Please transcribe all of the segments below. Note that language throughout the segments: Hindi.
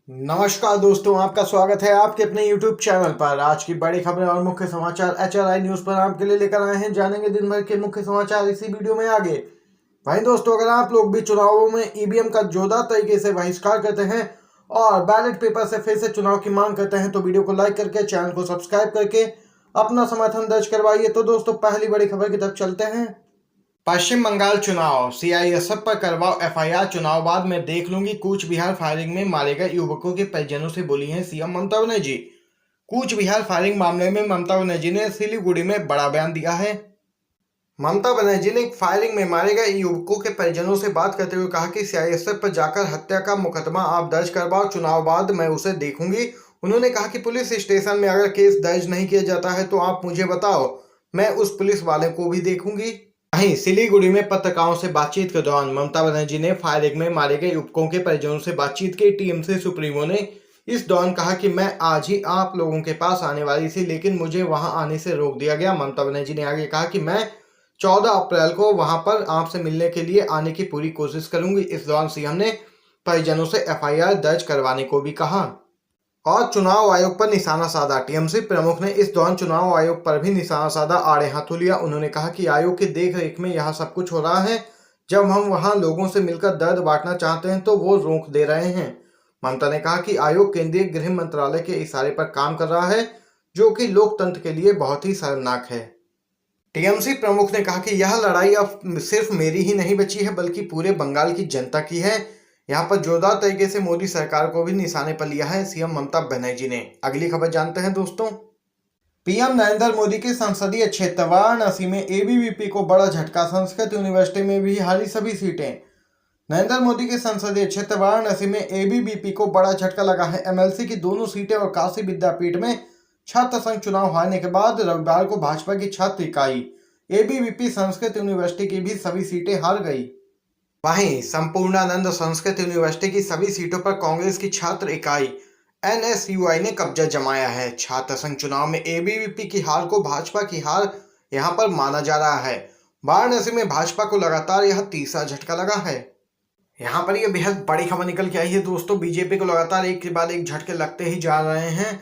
नमस्कार दोस्तों, आपका स्वागत है आपके अपने YouTube चैनल पर। आज की बड़ी खबरें और मुख्य समाचार HRI न्यूज पर आपके लिए लेकर आए हैं। जानेंगे दिन भर के मुख्य समाचार इसी वीडियो में आगे। वहीं दोस्तों, अगर आप लोग भी चुनावों में ईवीएम का जोरदार तरीके से बहिष्कार करते हैं और बैलेट पेपर से फिर से चुनाव की मांग करते हैं तो वीडियो को लाइक करके चैनल को सब्सक्राइब करके अपना समर्थन दर्ज करवाइए। तो दोस्तों, पहली बड़ी खबर की तरफ चलते हैं। पश्चिम बंगाल चुनाव, सीआईएसएफ पर करवाओ एफआईआर, चुनाव बाद में देख लूंगी। कूच बिहार फायरिंग में मारे गए युवकों के परिजनों से बोली हैं सीएम ममता बनर्जी। कूच बिहार फायरिंग मामले में ममता बनर्जी ने सिलीगुड़ी में बड़ा बयान दिया है। ममता बनर्जी ने फायरिंग में मारे गए युवकों के परिजनों से बात करते हुए कहा कि सीआईएसएफ पर जाकर हत्या का मुकदमा आप दर्ज करवाओ, चुनाव बाद मैं उसे देखूंगी। उन्होंने कहा कि पुलिस स्टेशन में अगर केस दर्ज नहीं किया जाता है तो आप मुझे बताओ, मैं उस पुलिस वाले को भी देखूंगी। वहीं सिलीगुड़ी में पत्रकारों से बातचीत के दौरान ममता बनर्जी ने फायरिंग में मारे गए युवकों के परिजनों से बातचीत की। टीएमसी सुप्रीमो ने इस दौरान कहा कि मैं आज ही आप लोगों के पास आने वाली थी, लेकिन मुझे वहां आने से रोक दिया गया। ममता बनर्जी ने आगे कहा कि मैं 14 अप्रैल को वहां पर आपसे मिलने के लिए आने की पूरी कोशिश करूंगी। इस दौरान सीएम ने परिजनों से एफआईआर दर्ज करवाने को भी कहा और चुनाव आयोग पर निशाना साधा। टीएमसी प्रमुख ने इस दौरान चुनाव आयोग पर भी निशाना साधा, आड़े हाथों लिया। उन्होंने कहा कि आयोग की देखरेख में यह सब कुछ हो रहा है। जब हम वहां लोगों से मिलकर दर्द बांटना चाहते हैं तो वो रोक दे रहे हैं। ममता ने कहा कि आयोग केंद्रीय गृह मंत्रालय के इशारे पर काम कर रहा है, जो कि लोकतंत्र के लिए बहुत ही शर्मनाक है। टीएमसी प्रमुख ने कहा कि यह लड़ाई अब सिर्फ मेरी ही नहीं बची है, बल्कि पूरे बंगाल की जनता की है। यहाँ पर जोरदार तरीके से मोदी सरकार को भी निशाने पर लिया है सीएम ममता बनर्जी ने। अगली खबर जानते हैं दोस्तों। पीएम नरेंद्र मोदी के संसदीय क्षेत्र वाराणसी में एबीवीपी को बड़ा झटका, संस्कृत यूनिवर्सिटी में भी हारी सभी सीटें। नरेंद्र मोदी के संसदीय क्षेत्र वाराणसी में एबीवीपी को बड़ा झटका लगा है। एमएलसी की दोनों सीटें और काशी विद्यापीठ में छात्र संघ चुनाव हारने के बाद रविवार को भाजपा की छात्र इकाई एबीवीपी संस्कृत यूनिवर्सिटी की भी सभी सीटें हार गई। वहीं संपूर्णानंद संस्कृत यूनिवर्सिटी की सभी सीटों पर कांग्रेस की छात्र इकाई एनएसयूआई ने कब्जा जमाया है। छात्र संघ चुनाव में एबीवीपी की हार को भाजपा की हार यहां पर माना जा रहा है। वाराणसी में भाजपा को लगातार यह तीसरा झटका लगा है। यहाँ पर यह बेहद बड़ी खबर निकल के आई है दोस्तों। बीजेपी को लगातार एक के बाद एक झटके लगते ही जा रहे हैं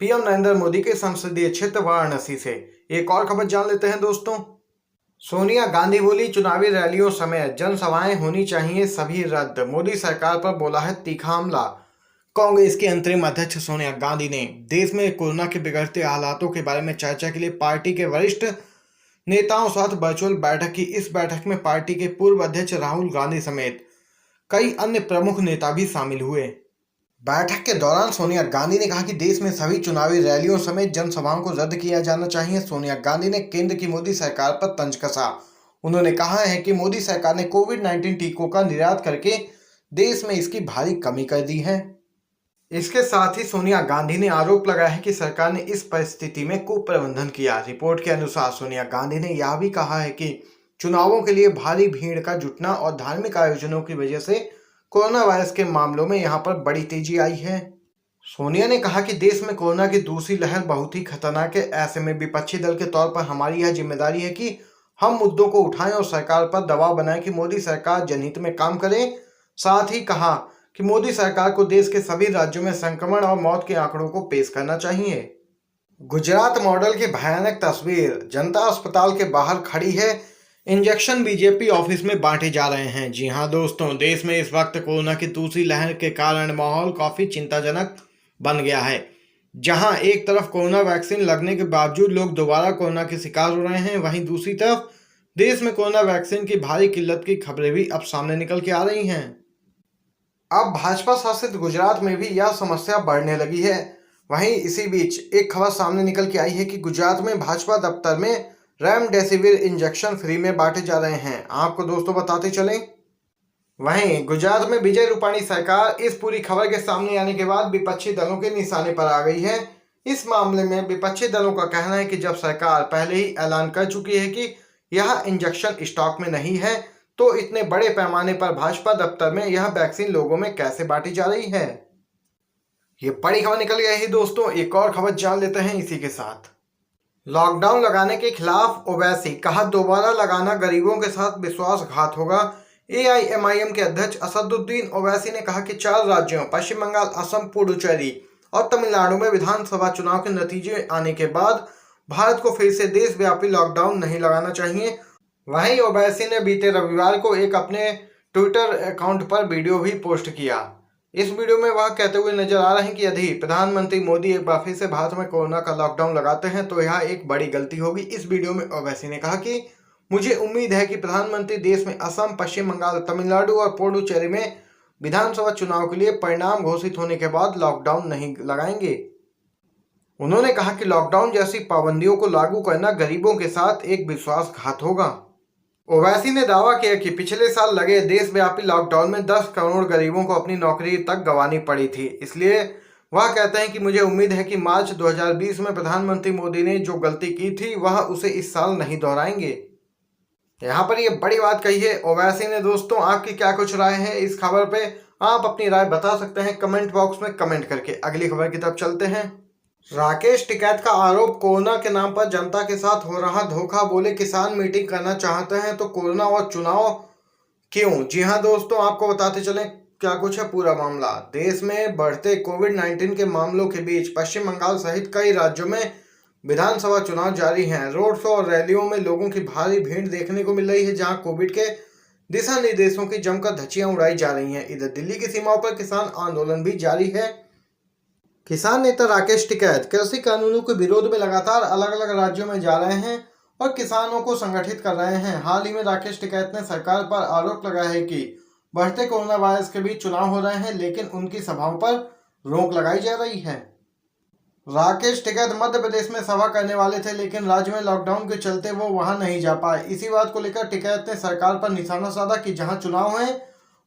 पीएम नरेंद्र मोदी के संसदीय क्षेत्र वाराणसी से। एक और खबर जान लेते हैं दोस्तों। सोनिया गांधी बोली, चुनावी रैलियों समेत जनसभाएं होनी चाहिए सभी रद्द, मोदी सरकार पर बोला है तीखा हमला। कांग्रेस की अंतरिम अध्यक्ष सोनिया गांधी ने देश में कोरोना के बिगड़ते हालातों के बारे में चर्चा के लिए पार्टी के वरिष्ठ नेताओं साथ वर्चुअल बैठक की। इस बैठक में पार्टी के पूर्व अध्यक्ष राहुल गांधी समेत कई अन्य प्रमुख नेता भी शामिल हुए। बैठक के दौरान सोनिया गांधी ने कहा कि देश में सभी चुनावी रैलियों समेत जनसभाओं को रद्द किया जाना चाहिए। सोनिया गांधी ने केंद्र की मोदी सरकार पर तंज कसा। उन्होंने कहा है कि मोदी सरकार ने कोविड-19 टीकों का निर्यात करके देश में इसकी भारी कमी कर दी है। इसके साथ ही सोनिया गांधी ने आरोप लगाया है कि सरकार ने इस परिस्थिति में कुप्रबंधन किया। रिपोर्ट के अनुसार सोनिया गांधी ने यह भी कहा है कि चुनावों के लिए भारी भीड़ का जुटना और धार्मिक आयोजनों की वजह से कोरोना वायरस के मामलों में यहां पर बड़ी तेजी आई है। सोनिया ने कहा कि देश में कोरोना की दूसरी लहर बहुत ही खतरनाक है। ऐसे में विपक्षी दल के तौर पर हमारी यह जिम्मेदारी है कि हम मुद्दों को उठाएं और सरकार पर दबाव बनाएं कि मोदी सरकार जनहित में काम करे। साथ ही कहा कि मोदी सरकार को देश के सभी राज्यों में संक्रमण और मौत के आंकड़ों को पेश करना चाहिए। गुजरात मॉडल की भयानक तस्वीर जनता अस्पताल के बाहर खड़ी है। इंजेक्शन बीजेपी ऑफिस में बांटे जा रहे हैं। जी हां दोस्तों, देश में इस वक्त कोरोना की दूसरी लहर के कारण माहौल काफी चिंताजनक बन गया है। जहां एक तरफ कोरोना वैक्सीन लगने के बावजूद लोग दोबारा कोरोना के शिकार हो रहे हैं, वहीं दूसरी तरफ देश में कोरोना वैक्सीन की भारी किल्लत की खबरें भी अब सामने निकल के आ रही हैं। अब भाजपा शासित गुजरात में भी यह समस्या बढ़ने लगी है। वहीं इसी बीच एक खबर सामने निकल के आई है कि गुजरात में भाजपा दफ्तर में रेमडेसिविर इंजेक्शन फ्री में बांटे जा रहे हैं। आपको दोस्तों बताते चलें। वहीं गुजरात में विजय रूपाणी सरकार इस पूरी खबर के सामने आने के बाद विपक्षी दलों के निशाने पर आ गई है। इस मामले में विपक्षी दलों का कहना है कि जब सरकार पहले ही ऐलान कर चुकी है कि यह इंजेक्शन स्टॉक में नहीं है, तो इतने बड़े पैमाने पर भाजपा दफ्तर में यह वैक्सीन लोगों में कैसे बांटी जा रही है। ये बड़ी खबर निकल गई है दोस्तों। एक और खबर जान लेते हैं इसी के साथ। लॉकडाउन लगाने के खिलाफ ओवैसी, कहा दोबारा लगाना गरीबों के साथ विश्वासघात होगा। एआईएमआईएम के अध्यक्ष असदुद्दीन ओवैसी ने कहा कि 4 राज्यों पश्चिम बंगाल, असम, पुडुचेरी और तमिलनाडु में विधानसभा चुनाव के नतीजे आने के बाद भारत को फिर से देशव्यापी लॉकडाउन नहीं लगाना चाहिए। वहीं ओवैसी ने बीते रविवार को एक अपने ट्विटर अकाउंट पर वीडियो भी पोस्ट किया। इस वीडियो में वह कहते हुए नजर आ रहे हैं कि यदि प्रधानमंत्री मोदी एक बार फिर से भारत में कोरोना का लॉकडाउन लगाते हैं तो यह एक बड़ी गलती होगी। इस वीडियो में ओवैसी ने कहा कि मुझे उम्मीद है कि प्रधानमंत्री देश में असम, पश्चिम बंगाल, तमिलनाडु और पुडुचेरी में विधानसभा चुनाव के लिए परिणाम घोषित होने के बाद लॉकडाउन नहीं लगाएंगे। उन्होंने कहा कि लॉकडाउन जैसी पाबंदियों को लागू करना गरीबों के साथ एक विश्वासघात होगा। ओवैसी ने दावा किया कि पिछले साल लगे देशव्यापी लॉकडाउन में 10 करोड़ गरीबों को अपनी नौकरी तक गंवानी पड़ी थी। इसलिए वह कहते हैं कि मुझे उम्मीद है कि मार्च 2020 में प्रधानमंत्री मोदी ने जो गलती की थी वह उसे इस साल नहीं दोहराएंगे। यहाँ पर ये बड़ी बात कही है ओवैसी ने। दोस्तों, आपकी क्या कुछ राय है इस खबर पे? आप अपनी राय बता सकते हैं कमेंट बॉक्स में कमेंट करके। अगली खबर की तरफ चलते हैं। राकेश टिकैत का आरोप, कोरोना के नाम पर जनता के साथ हो रहा धोखा। बोले किसान मीटिंग करना चाहते हैं तो कोरोना और चुनाव क्यों? जी हाँ दोस्तों, आपको बताते चलें क्या कुछ है पूरा मामला। देश में बढ़ते कोविड-19 के मामलों के बीच पश्चिम बंगाल सहित कई राज्यों में विधानसभा चुनाव जारी हैं। रोड शो और रैलियों में लोगों की भारी भीड़ देखने को मिल रही है, जहां कोविड के दिशा निर्देशों की जमकर धज्जियां उड़ाई जा रही हैं। इधर दिल्ली की सीमाओं पर किसान आंदोलन भी जारी है। किसान नेता राकेश टिकैत कृषि कानूनों के विरोध में लगातार अलग अलग राज्यों में जा रहे हैं और किसानों को संगठित कर रहे हैं। हाल ही में राकेश टिकैत ने सरकार पर आरोप लगाया है कि बढ़ते कोरोना वायरस के बीच चुनाव हो रहे हैं, लेकिन उनकी सभाओं पर रोक लगाई जा रही है। राकेश टिकैत मध्य प्रदेश में सभा करने वाले थे, लेकिन राज्य में लॉकडाउन के चलते वो वहां नहीं जा पाए। इसी बात को लेकर टिकैत ने सरकार पर निशाना साधा कि जहां चुनाव है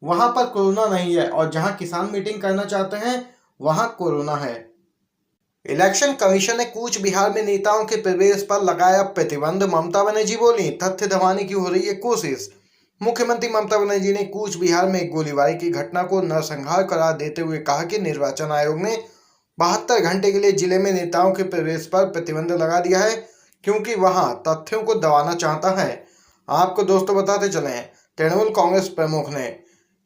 वहां पर कोरोना नहीं है और जहां किसान मीटिंग करना चाहते हैं वहां कोरोना है। इलेक्शन कमीशन ने कूच बिहार में नेताओं के प्रवेश पर लगाया प्रतिबंध। ममता बनर्जी बोली, तथ्य दबाने की हो रही है कोशिश। मुख्यमंत्री ममता बनर्जी ने कूच बिहार में एक गोलीबारी की घटना को नरसंहार करार देते हुए कहा कि निर्वाचन आयोग ने 72 घंटे के लिए जिले में नेताओं के प्रवेश पर प्रतिबंध लगा दिया है, क्योंकि वहां तथ्यों को दबाना चाहता है। आपको दोस्तों बताते चले, तृणमूल कांग्रेस प्रमुख ने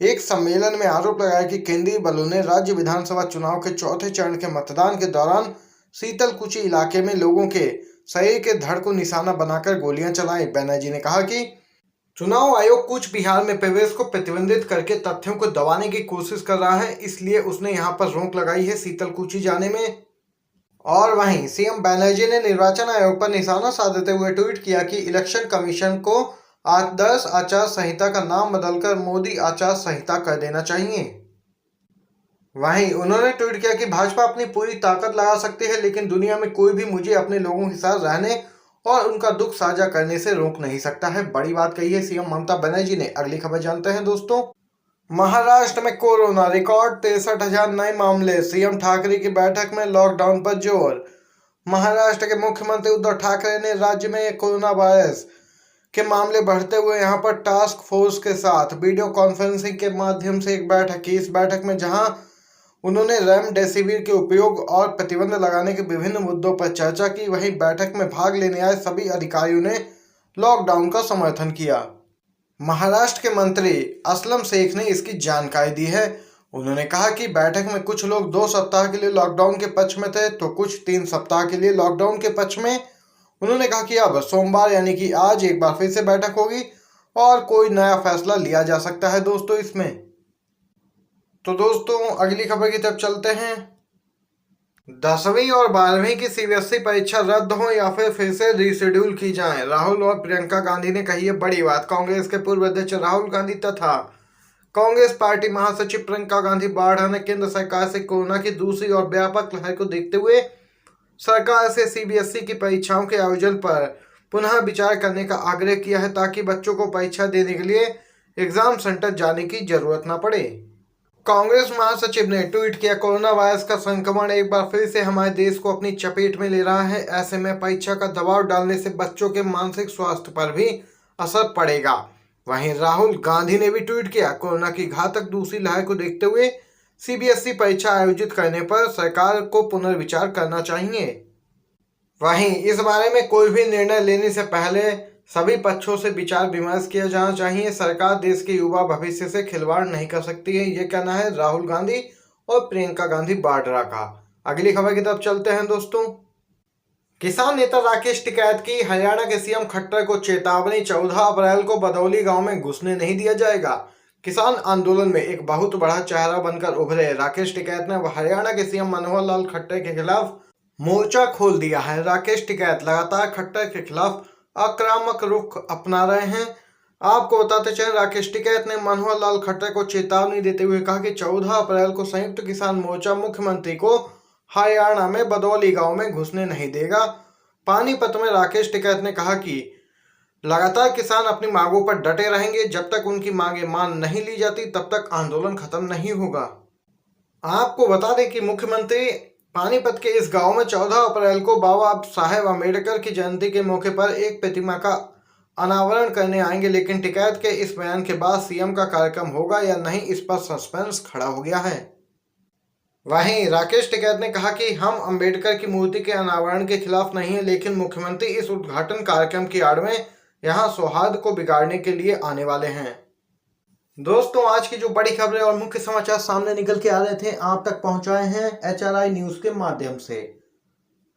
एक सम्मेलन में आरोप लगाया कि केंद्रीय बलों ने राज्य विधानसभा चुनाव के चौथे चरण के मतदान के दौरान शीतलकुची इलाके में लोगों के शरीर के धड़ को निशाना बनाकर गोलियां चलाई। बनर्जी ने कहा कि चुनाव आयोग कूच बिहार में प्रवेश को प्रतिबंधित करके तथ्यों को दबाने की कोशिश कर रहा है, इसलिए उसने यहां पर रोक लगाई है शीतलकुची जाने में। और वहीं सीएम बनर्जी ने निर्वाचन आयोग पर निशाना साधते हुए ट्वीट किया कि इलेक्शन कमीशन को आदर्श आचार संहिता का नाम बदलकर मोदी आचार संहिता कर देना चाहिए। वहीं उन्होंने ट्वीट किया कि भाजपा अपनी पूरी ताकत लगा सकती है, लेकिन दुनिया में कोई भी मुझे अपने लोगों के साथ रहने और उनका दुख साझा करने से रोक नहीं सकता है। बड़ी बात कही है सीएम ममता बनर्जी ने। अगली खबर जानते हैं दोस्तों। महाराष्ट्र में कोरोना रिकॉर्ड 63,000 नए मामले। सीएम ठाकरे की बैठक में लॉकडाउन पर जोर। महाराष्ट्र के मुख्यमंत्री उद्धव ठाकरे ने राज्य में कोरोना वायरस के मामले बढ़ते हुए यहां पर टास्क फोर्स के साथ वीडियो कॉन्फ्रेंसिंग के माध्यम से एक बैठक की। इस बैठक में जहां उन्होंने रेमडेसिविर के उपयोग और प्रतिबंध लगाने के विभिन्न मुद्दों पर चर्चा की, वहीं बैठक में भाग लेने आए सभी अधिकारियों ने लॉकडाउन का समर्थन किया। महाराष्ट्र के मंत्री असलम शेख ने इसकी जानकारी दी है। उन्होंने कहा कि बैठक में कुछ लोग 2 सप्ताह के लिए लॉकडाउन के पक्ष में थे तो कुछ 3 सप्ताह के लिए लॉकडाउन के पक्ष में। उन्होंने कहा कि अब सोमवार यानी कि आज एक बार फिर से बैठक होगी और कोई नया फैसला लिया जा सकता है दोस्तों इसमें। तो दोस्तों अगली खबर की तरफ चलते हैं। 10वीं और 12वीं की सीबीएसई परीक्षा रद्द हो या फिर से रीशेड्यूल की जाए। राहुल और प्रियंका गांधी ने कही है बड़ी बात। कांग्रेस के पूर्व अध्यक्ष राहुल गांधी तथा कांग्रेस पार्टी महासचिव प्रियंका गांधी वाड्रा ने केंद्र सरकार से कोरोना की दूसरी और व्यापक लहर को देखते हुए सरकार से सीबीएसई की परीक्षाओं के आयोजन पर पुनः विचार करने का आग्रह किया है, ताकि बच्चों को परीक्षा देने के लिए एग्जाम सेंटर जाने की जरूरत न पड़े। कांग्रेस महासचिव ने ट्वीट किया, कोरोना वायरस का संक्रमण एक बार फिर से हमारे देश को अपनी चपेट में ले रहा है। ऐसे में परीक्षा का दबाव डालने से बच्चों के मानसिक स्वास्थ्य पर भी असर पड़ेगा। वहीं राहुल गांधी ने भी ट्वीट किया, कोरोना की घातक दूसरी लहर को देखते हुए सीबीएसई परीक्षा आयोजित करने पर सरकार को पुनर्विचार करना चाहिए। वहीं इस बारे में कोई भी निर्णय लेने से पहले सभी पक्षों से विचार विमर्श किया जाना चाहिए। सरकार देश के युवा भविष्य से खिलवाड़ नहीं कर सकती है, ये कहना है राहुल गांधी और प्रियंका गांधी वाड्रा का। अगली खबर की तरफ चलते हैं दोस्तों। किसान नेता राकेश टिकैत की हरियाणा के सीएम खट्टर को चेतावनी, 14 अप्रैल को बदौली गांव में घुसने नहीं दिया जाएगा। किसान आंदोलन में एक बहुत बड़ा चेहरा बनकर उभरे राकेश टिकैत ने हरियाणा के सीएम मनोहर लाल खट्टर के खिलाफ मोर्चा खोल दिया है। राकेश टिकैत लगातार खट्टर के खिलाफ आक्रामक रुख अपना रहे हैं। आपको बताते चलें, राकेश टिकैत ने मनोहर लाल खट्टर को चेतावनी देते हुए कहा कि 14 अप्रैल को संयुक्त किसान मोर्चा मुख्यमंत्री को हरियाणा में बदौली गांव में घुसने नहीं देगा। पानीपत में राकेश टिकैत ने कहा कि लगातार किसान अपनी मांगों पर डटे रहेंगे, जब तक उनकी मांगें मान नहीं ली जाती तब तक आंदोलन खत्म नहीं होगा। आपको बता दें कि मुख्यमंत्री पानीपत के इस गांव में 14 अप्रैल को बाबा साहेब अम्बेडकर की जयंती के मौके पर एक प्रतिमा का अनावरण करने आएंगे, लेकिन टिकैत के इस बयान के बाद सीएम का कार्यक्रम होगा या नहीं, इस पर सस्पेंस खड़ा हो गया है। वहीं राकेश टिकैत ने कहा कि हम अंबेडकर की मूर्ति के अनावरण के खिलाफ नहीं है, लेकिन मुख्यमंत्री इस उद्घाटन कार्यक्रम की आड़ में यहां सौहार्द को बिगाड़ने के लिए आने वाले हैं। दोस्तों, आज की जो बड़ी खबरें और मुख्य समाचार सामने निकल के आ रहे थे, आप तक पहुंचाए हैं HRI न्यूज के माध्यम से।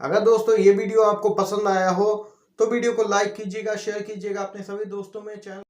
अगर दोस्तों ये वीडियो आपको पसंद आया हो तो वीडियो को लाइक कीजिएगा, शेयर कीजिएगा अपने सभी दोस्तों में। चैनल